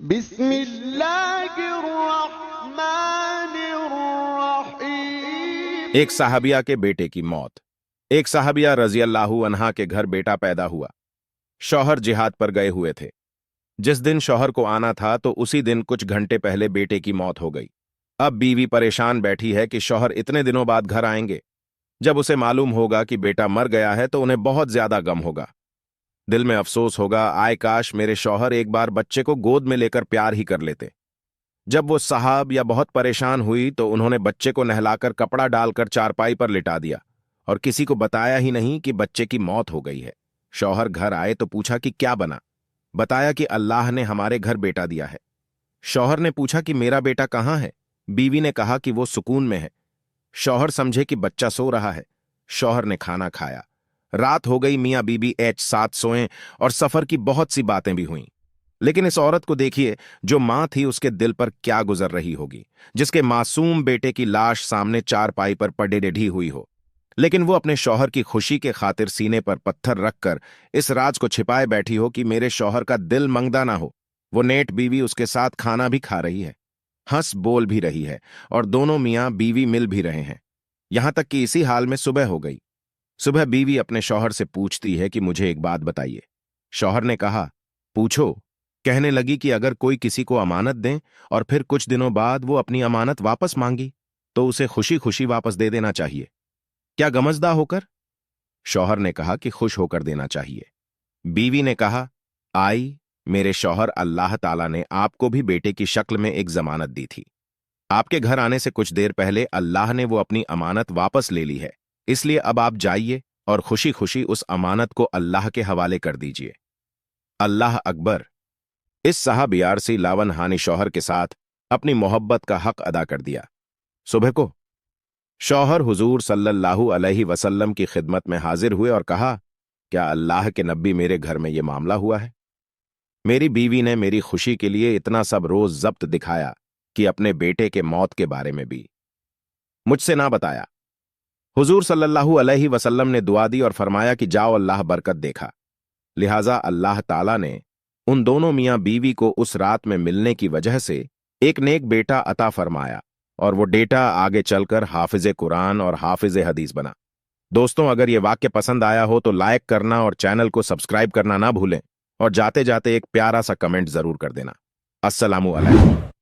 बिस्मिल्लाहिर्रहमानिर्रहीम। एक साहबिया के बेटे की मौत। एक साहबिया रजी अल्लाहु अन्हा के घर बेटा पैदा हुआ। शौहर जिहाद पर गए हुए थे। जिस दिन शौहर को आना था तो उसी दिन कुछ घंटे पहले बेटे की मौत हो गई। अब बीवी परेशान बैठी है कि शौहर इतने दिनों बाद घर आएंगे। जब उसे मालूम होगा कि बेटा मर गया है तो उन्हें बहुत ज्यादा गम होगा। दिल में अफसोस होगा, आय काश मेरे शौहर एक बार बच्चे को गोद में लेकर प्यार ही कर लेते। जब वो साहब या बहुत परेशान हुई तो उन्होंने बच्चे को नहलाकर कपड़ा डालकर चारपाई पर लिटा दिया और किसी को बताया ही नहीं कि बच्चे की मौत हो गई है। शौहर घर आए तो पूछा कि क्या बना। बताया कि अल्लाह ने हमारे घर बेटा दिया है। शौहर ने पूछा कि मेरा बेटा कहाँ है। बीवी ने कहा कि वो सुकून में है। शौहर समझे कि बच्चा सो रहा है। शौहर ने खाना खाया। रात हो गई। मियां बीबी साथ सोए और सफर की बहुत सी बातें भी हुईं। लेकिन इस औरत को देखिए, जो मां थी उसके दिल पर क्या गुजर रही होगी, जिसके मासूम बेटे की लाश सामने चारपाई पर पड़े ढी हुई हो। लेकिन वो अपने शौहर की खुशी के खातिर सीने पर पत्थर रखकर इस राज को छिपाए बैठी हो कि मेरे शौहर का दिल मंगदा ना हो। वो नेट बीवी उसके साथ खाना भी खा रही है, हंस बोल भी रही है और दोनों मियां बीवी मिल भी रहे हैं। यहां तक कि इसी हाल में सुबह हो गई। सुबह बीवी अपने शौहर से पूछती है कि मुझे एक बात बताइए। शौहर ने कहा, पूछो। कहने लगी कि अगर कोई किसी को अमानत दें और फिर कुछ दिनों बाद वो अपनी अमानत वापस मांगी तो उसे खुशी खुशी वापस दे देना चाहिए, क्या गमजदा होकर? शौहर ने कहा कि खुश होकर देना चाहिए। बीवी ने कहा, आई मेरे शौहर, अल्लाह ताला ने आपको भी बेटे की शक्ल में एक जमानत दी थी। आपके घर आने से कुछ देर पहले अल्लाह ने वो अपनी अमानत वापस ले ली है। इसलिए अब आप जाइए और खुशी खुशी उस अमानत को अल्लाह के हवाले कर दीजिए। अल्लाह अकबर। इस साहब यारसी लावन हानि शौहर के साथ अपनी मोहब्बत का हक अदा कर दिया। सुबह को शौहर हुजूर सल्लल्लाहु अलैहि वसल्लम की खिदमत में हाजिर हुए और कहा, क्या अल्लाह के नबी मेरे घर में यह मामला हुआ है? मेरी बीवी ने मेरी खुशी के लिए इतना सब रोज जब्त दिखाया कि अपने बेटे के मौत के बारे में भी मुझसे ना बताया। हुजूर सल्लल्लाहु अलैहि वसल्लम ने दुआ दी और फरमाया कि जाओ, अल्लाह बरकत देखा। लिहाजा अल्लाह ताला ने उन दोनों मियां बीवी को उस रात में मिलने की वजह से एक नेक बेटा अता फरमाया और वो बेटा आगे चलकर हाफिज कुरान और हाफिज हदीस बना। दोस्तों, अगर ये वाक्य पसंद आया हो तो लाइक करना और चैनल को सब्सक्राइब करना ना भूलें और जाते जाते एक प्यारा सा कमेंट जरूर कर देना। अस्सलामु अलैकुम।